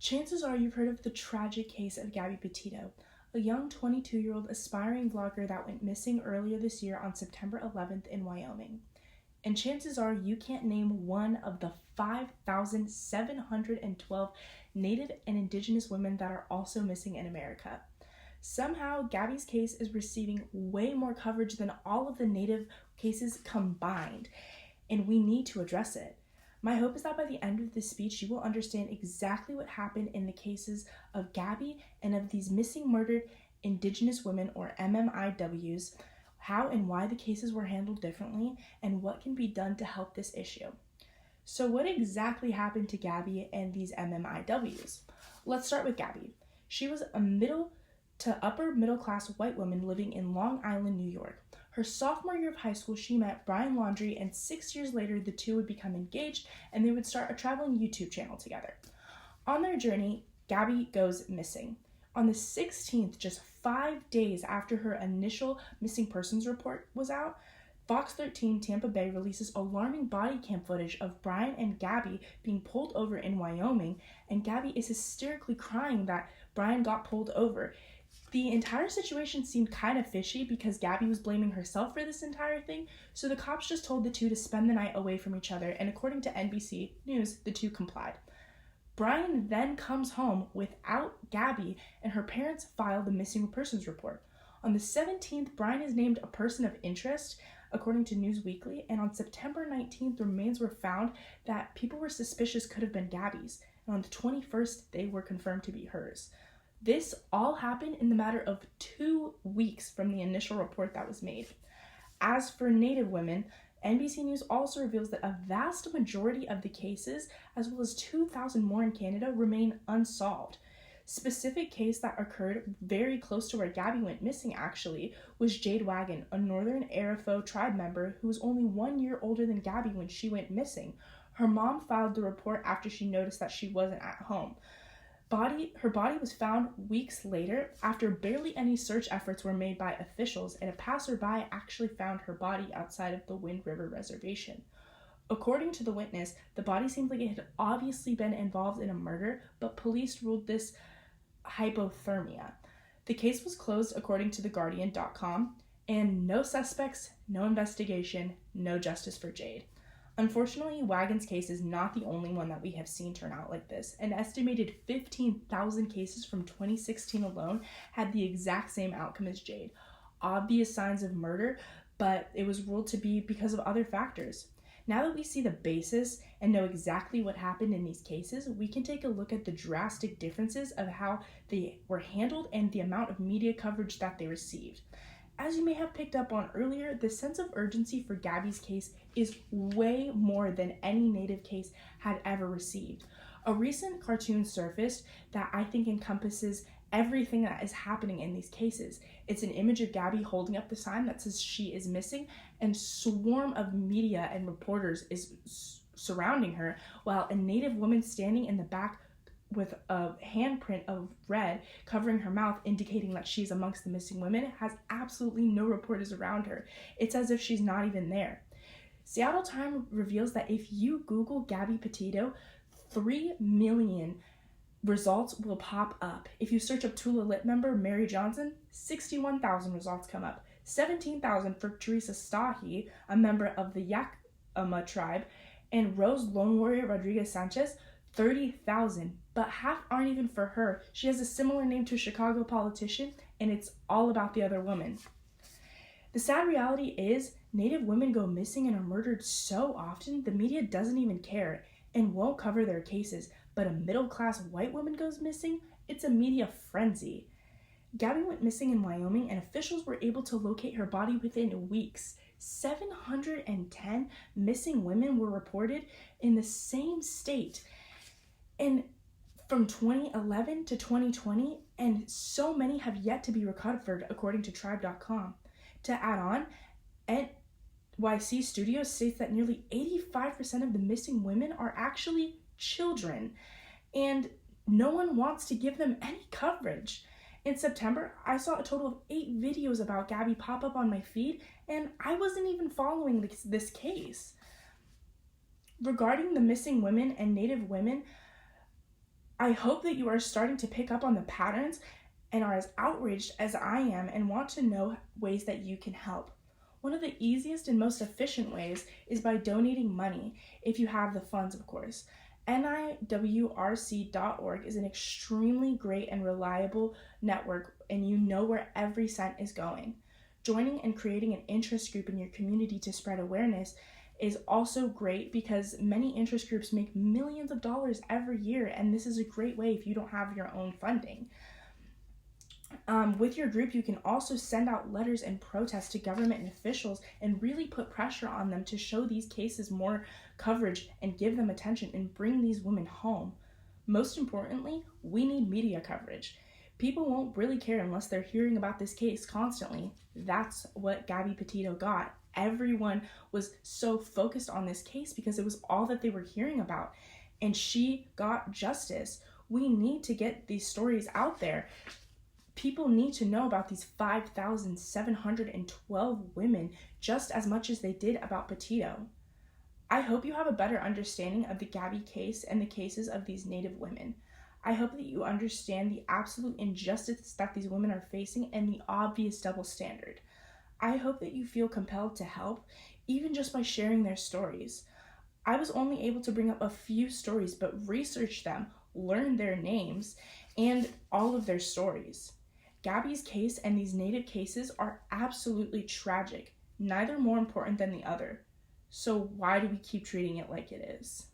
Chances are you've heard of the tragic case of Gabby Petito, a young 22-year-old aspiring vlogger that went missing earlier this year on September 11th in Wyoming. And chances are you can't name one of the 5,712 Native and Indigenous women that are also missing in America. Somehow, Gabby's case is receiving way more coverage than all of the Native cases combined, and we need to address it. My hope is that by the end of this speech, you will understand exactly what happened in the cases of Gabby and of these missing murdered Indigenous women, or MMIWs, how and why the cases were handled differently, and what can be done to help this issue. So what exactly happened to Gabby and these MMIWs? Let's start with Gabby. She was a middle to upper middle class white woman living in Long Island, New York. Her sophomore year of high school, she met Brian Laundrie, and 6 years later, the two would become engaged and they would start a traveling YouTube channel together. On their journey, Gabby goes missing. On the 16th, just 5 days after her initial missing persons report was out, Fox 13 Tampa Bay releases alarming body cam footage of Brian and Gabby being pulled over in Wyoming, and Gabby is hysterically crying that Brian got pulled over. The entire situation seemed kind of fishy because Gabby was blaming herself for this entire thing, so the cops just told the two to spend the night away from each other, and according to NBC News, the two complied. Brian then comes home without Gabby, and her parents file the missing persons report. On the 17th, Brian is named a person of interest, according to News Weekly, and on September 19th, the remains were found that people were suspicious could have been Gabby's, and on the 21st, they were confirmed to be hers. This all happened in the matter of 2 weeks from the initial report that was made. As for Native women, NBC News also reveals that a vast majority of the cases, as well as 2,000 more in Canada, remain unsolved. Specific case that occurred very close to where Gabby went missing actually was Jade Wagon, a Northern Arapaho tribe member who was only 1 year older than Gabby when she went missing. Her mom filed the report after she noticed that she wasn't at home. Her body was found weeks later after barely any search efforts were made by officials, and a passerby actually found her body outside of the Wind River Reservation. According to the witness, the body seemed like it had obviously been involved in a murder, but police ruled this hypothermia. The case was closed according to TheGuardian.com, and no suspects, no investigation, no justice for Jade. Unfortunately, Wagon's case is not the only one that we have seen turn out like this. An estimated 15,000 cases from 2016 alone had the exact same outcome as Jade. Obvious signs of murder, but it was ruled to be because of other factors. Now that we see the basis and know exactly what happened in these cases, we can take a look at the drastic differences of how they were handled and the amount of media coverage that they received. As you may have picked up on earlier, the sense of urgency for Gabby's case is way more than any Native case had ever received. A recent cartoon surfaced that I think encompasses everything that is happening in these cases. It's an image of Gabby holding up the sign that says she is missing, and a swarm of media and reporters is surrounding her, while a Native woman standing in the back with a handprint of red covering her mouth indicating that she's amongst the missing women has absolutely no reporters around her. It's as if she's not even there. Seattle Times reveals that if you Google Gabby Petito, 3 million results will pop up. If you search up Tula Lit member Mary Johnson, 61,000 results come up. 17,000 for Teresa Stahi, a member of the Yakama tribe, and Rose Lone Warrior Rodriguez Sanchez, 30,000, but half aren't even for her. She has a similar name to a Chicago politician, and it's all about the other woman. The sad reality is, Native women go missing and are murdered so often, the media doesn't even care and won't cover their cases, but a middle-class white woman goes missing, it's a media frenzy. Gabby went missing in Wyoming, and officials were able to locate her body within weeks. 710 missing women were reported in the same state, and from 2011 to 2020, and so many have yet to be recovered, according to Tribe.com. To add on, NYC Studios states that nearly 85% of the missing women are actually children, and no one wants to give them any coverage. In September, I saw a total of 8 videos about Gabby pop up on my feed, and I wasn't even following this case. Regarding the missing women and Native women, I hope that you are starting to pick up on the patterns and are as outraged as I am and want to know ways that you can help. One of the easiest and most efficient ways is by donating money, if you have the funds, of course. MMIWRC.org is an extremely great and reliable network, and you know where every cent is going. Joining and creating an interest group in your community to spread awareness is also great because many interest groups make millions of dollars every year, and this is a great way if you don't have your own funding. With your group, you can also send out letters and protests to government and officials and really put pressure on them to show these cases more coverage and give them attention and bring these women home. Most importantly, we need media coverage. People won't really care unless they're hearing about this case constantly. That's what Gabby Petito got. Everyone was so focused on this case because it was all that they were hearing about, and she got justice. We need to get these stories out there. People need to know about these 5,712 women just as much as they did about Petito. I hope you have a better understanding of the Gabby case and the cases of these Native women. I hope that you understand the absolute injustice that these women are facing and the obvious double standard. I hope that you feel compelled to help, even just by sharing their stories. I was only able to bring up a few stories, but research them, learn their names, and all of their stories. Gabby's case and these Native cases are absolutely tragic, neither more important than the other. So why do we keep treating it like it is?